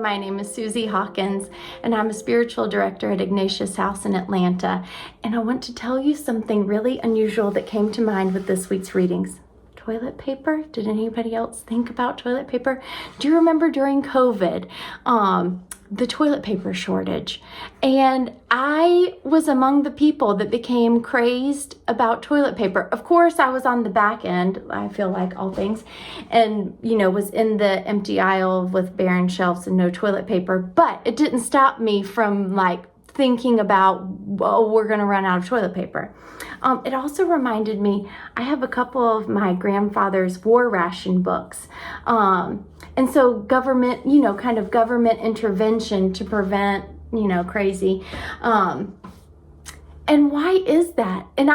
my name is Susie Hawkins, and I'm a spiritual director at Ignatius House in Atlanta. And I want to tell you something really unusual that came to mind with this week's readings. Toilet paper? Did anybody else think about toilet paper? Do you remember during COVID, the toilet paper shortage? And I was among the people that became crazed about toilet paper. Of course, I was on the back end, I feel like all things, and, was in the empty aisle with barren shelves and no toilet paper. But it didn't stop me from thinking about, we're going to run out of toilet paper. It also reminded me, I have a couple of my grandfather's war ration books. And so government, government intervention to prevent, crazy. And why is that? And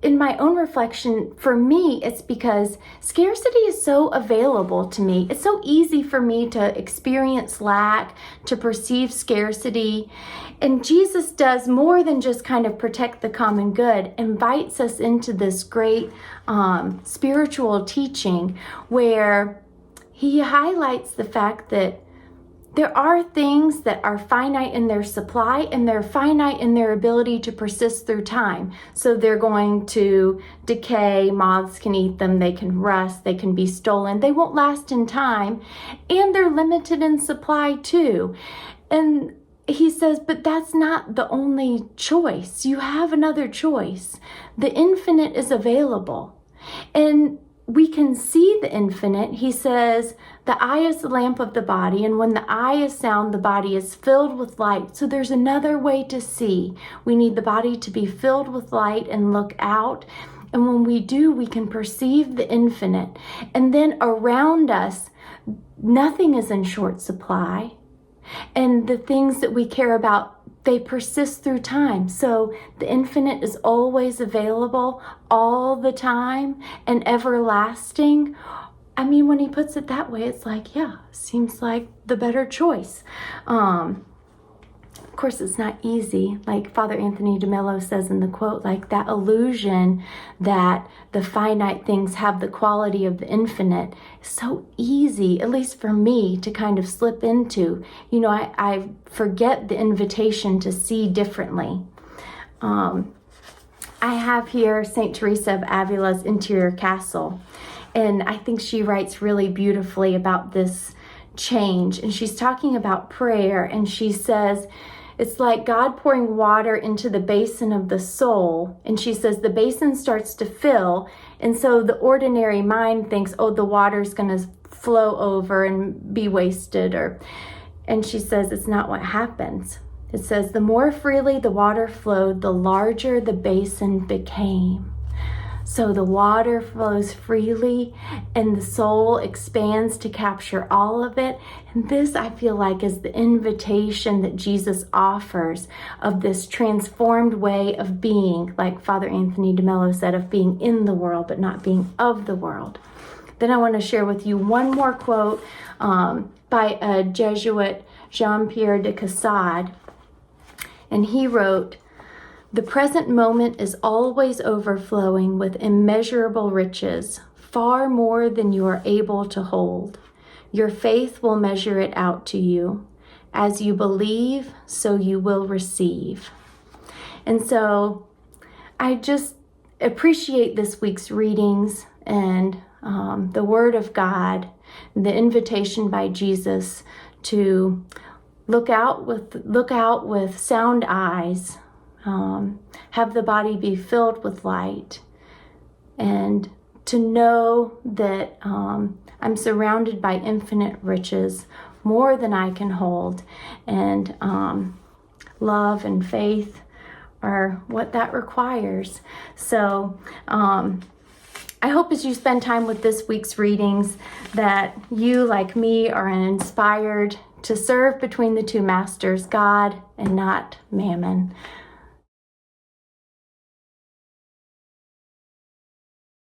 in my own reflection, for me, it's because scarcity is so available to me. It's so easy for me to experience lack, to perceive scarcity. And Jesus does more than just kind of protect the common good, invites us into this great spiritual teaching where he highlights the fact that there are things that are finite in their supply and they're finite in their ability to persist through time. So they're going to decay, moths can eat them, they can rust, they can be stolen, they won't last in time, and they're limited in supply too. And he says, but that's not the only choice. You have another choice. The infinite is available. And we can see the infinite. He says, the eye is the lamp of the body, and when the eye is sound, the body is filled with light. So there's another way to see. We need the body to be filled with light and look out. And when we do, we can perceive the infinite. And then around us, nothing is in short supply. And the things that we care about, they persist through time. So the infinite is always available all the time and everlasting. I mean, when he puts it that way, it's seems like the better choice. Of course, it's not easy. Like Father Anthony DeMello says in the quote, that illusion that the finite things have the quality of the infinite is so easy, at least for me, to kind of slip into. I forget the invitation to see differently. I have here St. Teresa of Avila's Interior Castle, and I think she writes really beautifully about this change. And she's talking about prayer, and she says, it's like God pouring water into the basin of the soul. And she says the basin starts to fill. And so the ordinary mind thinks, the water's going to flow over and be wasted. And she says it's not what happens. It says the more freely the water flowed, the larger the basin became. So the water flows freely and the soul expands to capture all of it. And this, I feel like, is the invitation that Jesus offers of this transformed way of being, like Father Anthony DeMello said, of being in the world, but not being of the world. Then I want to share with you one more quote by a Jesuit, Jean-Pierre de Caussade. And he wrote, "The present moment is always overflowing with immeasurable riches, far more than you are able to hold. Your faith will measure it out to you. As you believe, so you will receive." And so I just appreciate this week's readings and the Word of God, the invitation by Jesus to look out with sound eyes. Have the body be filled with light, and to know that I'm surrounded by infinite riches, more than I can hold, and love and faith are what that requires. So I hope as you spend time with this week's readings that you, like me, are inspired to serve between the two masters, God and not mammon.